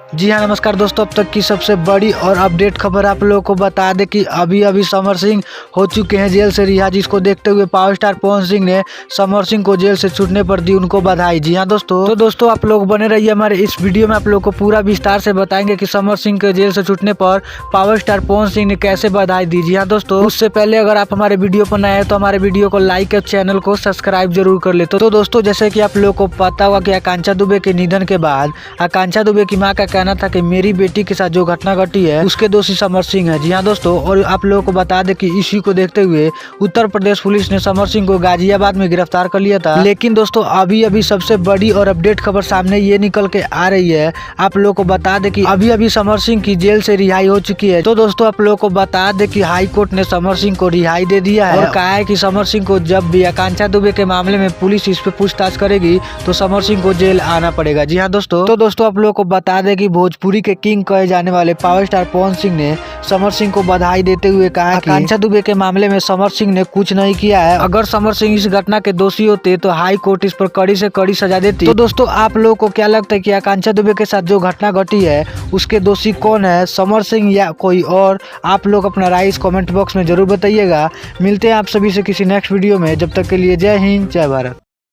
जी हाँ, नमस्कार दोस्तों। अब तक की सबसे बड़ी और अपडेट खबर आप लोगों को बता दें कि अभी समर सिंह हो चुके हैं जेल से रिहा, जिसको देखते हुए पावर स्टार पवन सिंह ने समर सिंह को जेल से छूटने पर दी उनको बधाई। जी हाँ दोस्तों, तो दोस्तों आप लोग बने रहिए हमारे इस वीडियो में। आप लोग को पूरा विस्तार से बताएंगे कि समर सिंह के जेल से छूटने पर पावर स्टार पवन सिंह ने कैसे बधाई दी। जी हाँ दोस्तों, उससे पहले अगर आप हमारे वीडियो पर नए हैं तो हमारे वीडियो को लाइक और चैनल को सब्सक्राइब जरूर कर ले। तो दोस्तों, जैसे कि आप लोग को पता हुआ कि आकांक्षा दुबे के निधन के बाद आकांक्षा दुबे की मां का कहना था कि मेरी बेटी के साथ जो घटना घटी है उसके दोषी समर सिंह है। जी हाँ दोस्तों, और आप लोगों को बता दें कि इसी को देखते हुए उत्तर प्रदेश पुलिस ने समर सिंह को गाजियाबाद में गिरफ्तार कर लिया था। लेकिन दोस्तों अभी सबसे बड़ी और अपडेट खबर सामने ये निकल के आ रही है। आप लोगों को बता दें कि अभी समर सिंह की जेल से रिहाई हो चुकी है। तो दोस्तों आप लोगों को बता दें कि हाई कोर्ट ने समर सिंह को रिहाई दे दिया है और कहा है कि समर सिंह को जब भी आकांक्षा दुबे के मामले में पुलिस इस पे पूछताछ करेगी तो समर सिंह को जेल आना पड़ेगा। जी हाँ दोस्तों, तो दोस्तों आप लोगों को बता दें कि भोजपुरी के किंग कहे जाने वाले पावर स्टार पवन सिंह ने समर सिंह को बधाई देते हुए कहा कि आकांक्षा दुबे के मामले में समर सिंह ने कुछ नहीं किया है। अगर समर सिंह इस घटना के दोषी होते तो हाई कोर्ट इस पर कड़ी से कड़ी सजा देती। तो दोस्तों आप लोगों को क्या लगता है कि आकांक्षा दुबे के साथ जो घटना घटी है उसके दोषी कौन है, समर सिंह या कोई और? आप लोग अपना राय इस कमेंट बॉक्स में जरूर बताइएगा। मिलते हैं आप सभी से किसी नेक्स्ट वीडियो में। जब तक के लिए जय हिंद, जय भारत।